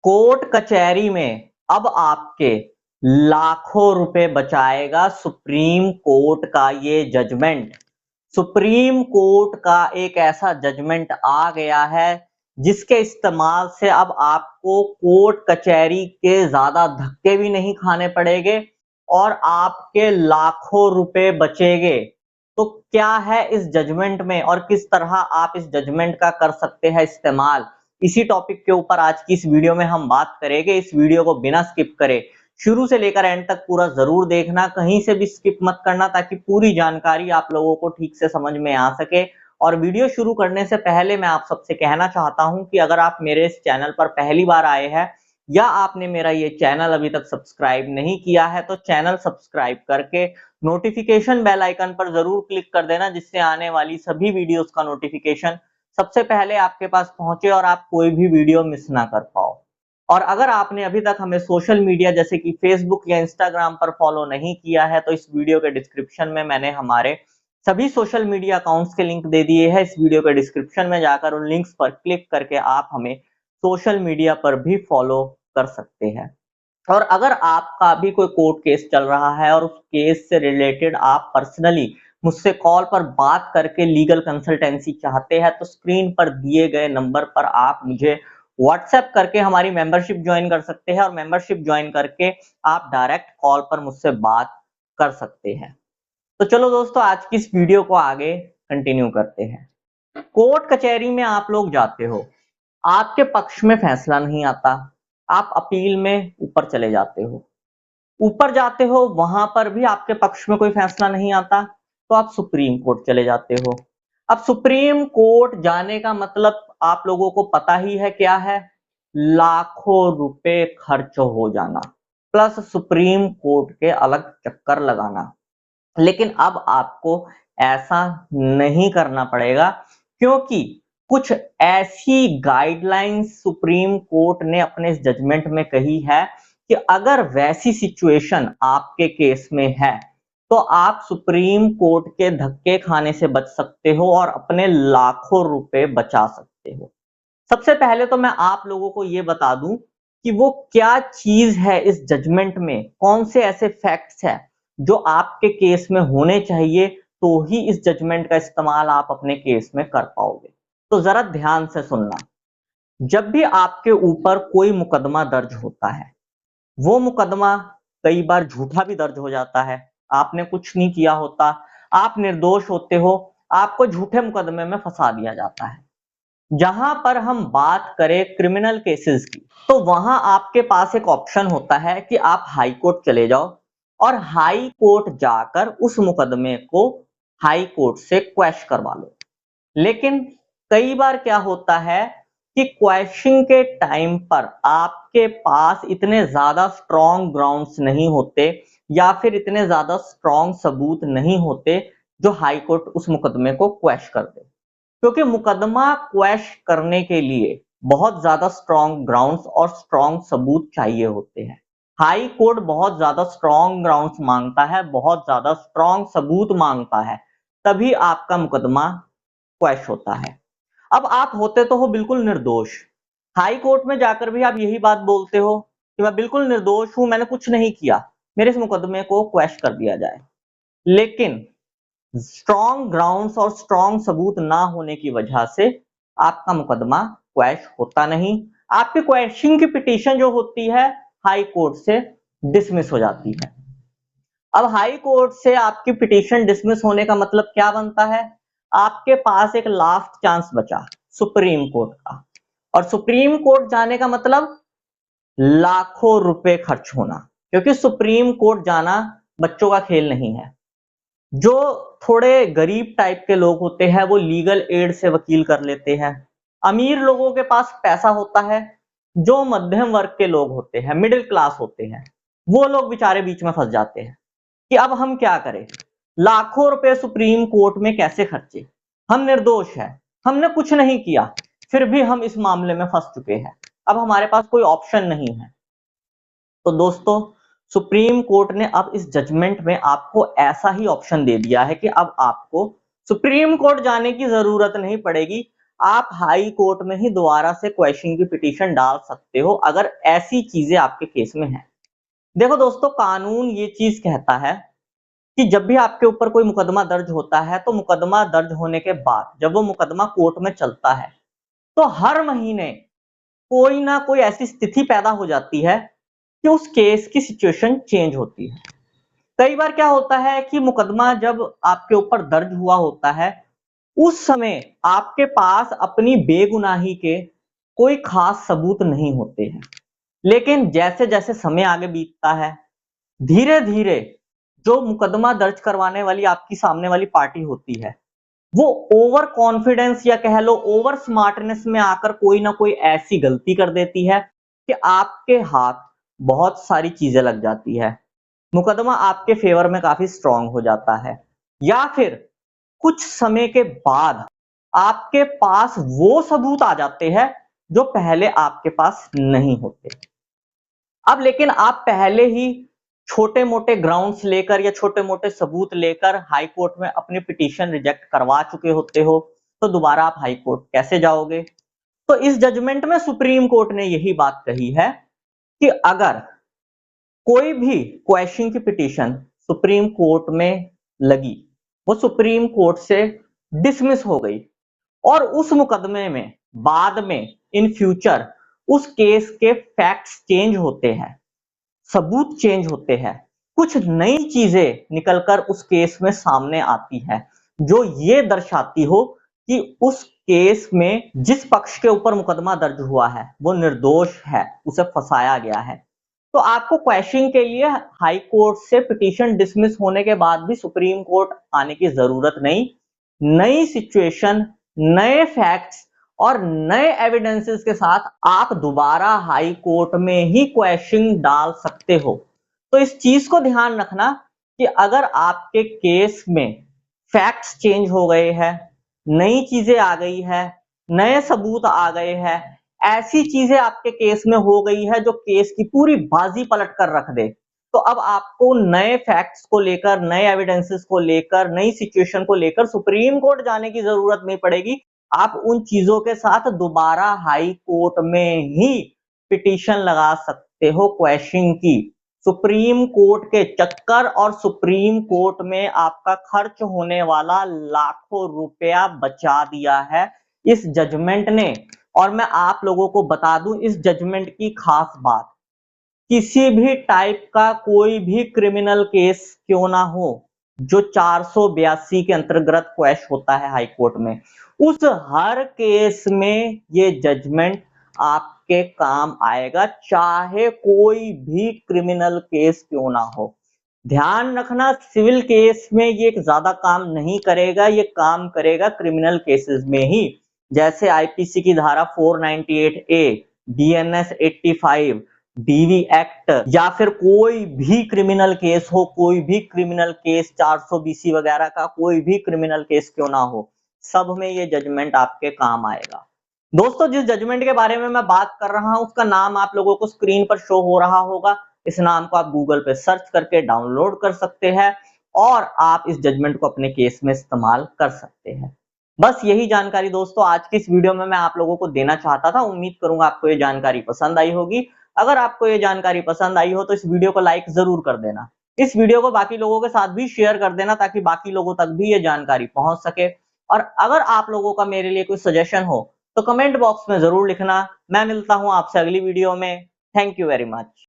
Court कचहरी में अब आपके लाखों रुपए बचाएगा सुप्रीम कोर्ट का ये जजमेंट। सुप्रीम कोर्ट का एक ऐसा जजमेंट आ गया है जिसके इस्तेमाल से अब आपको कोर्ट कचहरी के ज्यादा धक्के भी नहीं खाने पड़ेंगे और आपके लाखों रुपए बचेंगे। तो क्या है इस जजमेंट में और किस तरह आप इस जजमेंट का कर सकते हैं इस्तेमाल, इसी टॉपिक के ऊपर आज की इस वीडियो में हम बात करेंगे। इस वीडियो को बिना स्किप करे शुरू से लेकर एंड तक पूरा जरूर देखना, कहीं से भी स्किप मत करना ताकि पूरी जानकारी आप लोगों को ठीक से समझ में आ सके। और वीडियो शुरू करने से पहले मैं आप सबसे कहना चाहता हूं कि अगर आप मेरे इस चैनल पर पहली बार आए हैं या आपने मेरा ये चैनल अभी तक सब्सक्राइब नहीं किया है तो चैनल सब्सक्राइब करके नोटिफिकेशन बेल आइकन पर जरूर क्लिक कर देना, जिससे आने वाली सभी वीडियोस का नोटिफिकेशन सबसे पहले आपके पास पहुंचे और आप कोई भी वीडियो मिस ना कर पाओ। और अगर आपने अभी तक हमें सोशल मीडिया जैसे कि फेसबुक या इंस्टाग्राम पर फॉलो नहीं किया है तो इस वीडियो के डिस्क्रिप्शन में मैंने हमारे सभी सोशल मीडिया अकाउंट्स के लिंक दे दिए हैं। इस वीडियो के डिस्क्रिप्शन में जाकर उन लिंक्स पर क्लिक करके आप हमें सोशल मीडिया पर भी फॉलो कर सकते हैं। और अगर आपका भी कोई कोर्ट केस चल रहा है और उस केस से रिलेटेड आप पर्सनली मुझसे कॉल पर बात करके लीगल कंसल्टेंसी चाहते हैं तो स्क्रीन पर दिए गए नंबर पर आप मुझे व्हाट्सएप करके हमारी मेंबरशिप ज्वाइन कर सकते हैं और मेंबरशिप ज्वाइन करके आप डायरेक्ट कॉल पर मुझसे बात कर सकते हैं। तो चलो दोस्तों, आज की इस वीडियो को आगे कंटिन्यू करते हैं। कोर्ट कचहरी में आप लोग जाते हो, आपके पक्ष में फैसला नहीं आता, आप अपील में ऊपर चले जाते हो, ऊपर जाते हो वहां पर भी आपके पक्ष में कोई फैसला नहीं आता तो आप सुप्रीम कोर्ट चले जाते हो। अब सुप्रीम कोर्ट जाने का मतलब आप लोगों को पता ही है क्या है, लाखों रुपए खर्च हो जाना प्लस सुप्रीम कोर्ट के अलग चक्कर लगाना। लेकिन अब आपको ऐसा नहीं करना पड़ेगा क्योंकि कुछ ऐसी गाइडलाइंस सुप्रीम कोर्ट ने अपने इस जजमेंट में कही है कि अगर वैसी सिचुएशन आपके केस में है तो आप सुप्रीम कोर्ट के धक्के खाने से बच सकते हो और अपने लाखों रुपए बचा सकते हो। सबसे पहले तो मैं आप लोगों को यह बता दूं कि वो क्या चीज है इस जजमेंट में, कौन से ऐसे फैक्ट्स है जो आपके केस में होने चाहिए तो ही इस जजमेंट का इस्तेमाल आप अपने केस में कर पाओगे। तो जरा ध्यान से सुनना। जब भी आपके ऊपर कोई मुकदमा दर्ज होता है, वो मुकदमा कई बार झूठा भी दर्ज हो जाता है, आपने कुछ नहीं किया होता, आप निर्दोष होते हो, आपको झूठे मुकदमे में फंसा दिया जाता है। जहां पर हम बात करें क्रिमिनल केसेस की तो वहां आपके पास एक ऑप्शन होता है कि आप हाई कोर्ट चले जाओ और हाई कोर्ट जाकर उस मुकदमे को हाई कोर्ट से क्वैश करवा लो। लेकिन कई बार क्या होता है कि क्वैशिंग के टाइम पर आपके पास इतने ज्यादा स्ट्रॉन्ग ग्राउंड्स नहीं होते या फिर इतने ज्यादा स्ट्रॉन्ग सबूत नहीं होते जो हाई कोर्ट उस मुकदमे को क्वैश कर दे, क्योंकि मुकदमा क्वैश करने के लिए बहुत ज्यादा स्ट्रॉन्ग ग्राउंड्स और स्ट्रॉन्ग सबूत चाहिए होते हैं। हाई कोर्ट बहुत ज्यादा स्ट्रॉन्ग ग्राउंड्स मांगता है, बहुत ज्यादा स्ट्रॉन्ग सबूत मांगता है, तभी आपका मुकदमा क्वैश होता है। अब आप होते तो हो बिल्कुल निर्दोष, हाई कोर्ट में जाकर भी आप यही बात बोलते हो कि मैं बिल्कुल निर्दोष हूं, मैंने कुछ नहीं किया, मेरे इस मुकदमे को क्वैश कर दिया जाए। लेकिन स्ट्रॉन्ग ग्राउंड्स और स्ट्रॉन्ग सबूत ना होने की वजह से आपका मुकदमा क्वैश होता नहीं, आपकी क्वैशिंग की पिटीशन जो होती है हाई कोर्ट से डिसमिस हो जाती है। अब हाई कोर्ट से आपकी पिटीशन डिसमिस होने का मतलब क्या बनता है, आपके पास एक लास्ट चांस बचा सुप्रीम कोर्ट का, और सुप्रीम कोर्ट जाने का मतलब लाखों रुपए खर्च होना, क्योंकि सुप्रीम कोर्ट जाना बच्चों का खेल नहीं है। जो थोड़े गरीब टाइप के लोग होते हैं वो लीगल एड से वकील कर लेते हैं, अमीर लोगों के पास पैसा होता है, जो मध्यम वर्ग के लोग होते हैं, मिडिल क्लास होते हैं, वो लोग बेचारे बीच में फंस जाते हैं कि अब हम क्या करें, लाखों रुपए सुप्रीम कोर्ट में कैसे खर्चे, हम निर्दोष हैं, हमने कुछ नहीं किया, फिर भी हम इस मामले में फंस चुके हैं, अब हमारे पास कोई ऑप्शन नहीं है। तो दोस्तों, सुप्रीम कोर्ट ने अब इस जजमेंट में आपको ऐसा ही ऑप्शन दे दिया है कि अब आपको सुप्रीम कोर्ट जाने की जरूरत नहीं पड़ेगी, आप हाई कोर्ट में ही दोबारा से क्वेश्चन की पिटीशन डाल सकते हो अगर ऐसी चीजें आपके केस में है। देखो दोस्तों, कानून ये चीज कहता है कि जब भी आपके ऊपर कोई मुकदमा दर्ज होता है तो मुकदमा दर्ज होने के बाद जब वो मुकदमा कोर्ट में चलता है तो हर महीने कोई ना कोई ऐसी स्थिति पैदा हो जाती है कि उस केस की सिचुएशन चेंज होती है। कई बार क्या होता है कि मुकदमा जब आपके ऊपर दर्ज हुआ होता है उस समय आपके पास अपनी बेगुनाही के कोई खास सबूत नहीं होते हैं, लेकिन जैसे जैसे समय आगे बीतता है धीरे धीरे जो मुकदमा दर्ज करवाने वाली आपकी सामने वाली पार्टी होती है वो ओवर कॉन्फिडेंस या कह लो ओवर स्मार्टनेस में आकर कोई ना कोई ऐसी गलती कर देती है कि आपके हाथ बहुत सारी चीजें लग जाती है, मुकदमा आपके फेवर में काफी स्ट्रांग हो जाता है, या फिर कुछ समय के बाद आपके पास वो सबूत आ जाते हैं जो पहले आपके पास नहीं होते। अब लेकिन आप पहले ही छोटे मोटे ग्राउंड्स लेकर या छोटे मोटे सबूत लेकर हाई कोर्ट में अपनी पिटीशन रिजेक्ट करवा चुके होते हो, तो दोबारा आप हाई कोर्ट कैसे जाओगे? तो इस जजमेंट में सुप्रीम कोर्ट ने यही बात कही है कि अगर कोई भी क्वेश्चन की पिटीशन सुप्रीम कोर्ट में लगी, वो सुप्रीम कोर्ट से डिसमिस हो गई और उस मुकदमे में बाद में इन फ्यूचर उस केस के फैक्ट्स चेंज होते हैं, सबूत चेंज होते हैं, कुछ नई चीजें निकलकर उस केस में सामने आती है जो ये दर्शाती हो कि उस केस में जिस पक्ष के ऊपर मुकदमा दर्ज हुआ है वो निर्दोष है, उसे फंसाया गया है। तो आपको क्वेश्चन के लिए हाई कोर्ट से पिटीशन डिसमिस होने के बाद भी सुप्रीम कोर्ट आने की जरूरत नहीं। नई सिचुएशन, नए फैक्ट्स और नए एविडेंसेस के साथ आप दोबारा हाई कोर्ट में ही क्वेश्चन डाल सकते हो। तो इस चीज को ध्यान रखना कि अगर आपके केस में फैक्ट्स चेंज हो गए हैं, नई चीजें आ गई है, नए सबूत आ गए हैं, ऐसी चीजें आपके केस में हो गई है जो केस की पूरी बाजी पलट कर रख दे, तो अब आपको नए फैक्ट्स को लेकर, नए एविडेंसेस को लेकर, नई सिचुएशन को लेकर सुप्रीम कोर्ट जाने की जरूरत नहीं पड़ेगी। आप उन चीजों के साथ दोबारा हाई कोर्ट में ही पिटीशन लगा सकते हो क्वेश्चन की। सुप्रीम कोर्ट के चक्कर और सुप्रीम कोर्ट में आपका खर्च होने वाला लाखों रुपया बचा दिया है इस जजमेंट ने। और मैं आप लोगों को बता दूं इस जजमेंट की खास बात, किसी भी टाइप का कोई भी क्रिमिनल केस क्यों ना हो जो 482 के अंतर्गत क्वैश होता है हाई कोर्ट में, उस हर केस में ये जजमेंट आपके काम आएगा, चाहे कोई भी क्रिमिनल केस क्यों ना हो। ध्यान रखना, सिविल केस में ये ज्यादा काम नहीं करेगा, ये काम करेगा क्रिमिनल केसेस में ही, जैसे आईपीसी की धारा 498A, बीएनएस 85, डीवी एक्ट, या फिर कोई भी क्रिमिनल केस हो, कोई भी क्रिमिनल केस 420 वगैरह का कोई भी क्रिमिनल केस क्यों ना हो, सब में ये जजमेंट आपके काम आएगा। दोस्तों, जिस जजमेंट के बारे में मैं बात कर रहा हूं उसका नाम आप लोगों को स्क्रीन पर शो हो रहा होगा। इस नाम को आप गूगल पे सर्च करके डाउनलोड कर सकते हैं और आप इस जजमेंट को अपने केस में इस्तेमाल कर सकते हैं। बस यही जानकारी दोस्तों आज की इस वीडियो में मैं आप लोगों को देना चाहता था। उम्मीद करूंगा आपको ये जानकारी पसंद आई होगी। अगर आपको ये जानकारी पसंद आई हो तो इस वीडियो को लाइक जरूर कर देना, इस वीडियो को बाकी लोगों के साथ भी शेयर कर देना ताकि बाकी लोगों तक भी ये जानकारी पहुंच सके। और अगर आप लोगों का मेरे लिए कोई सजेशन हो तो कमेंट बॉक्स में जरूर लिखना। मैं मिलता हूं आपसे अगली वीडियो में। Thank you very much.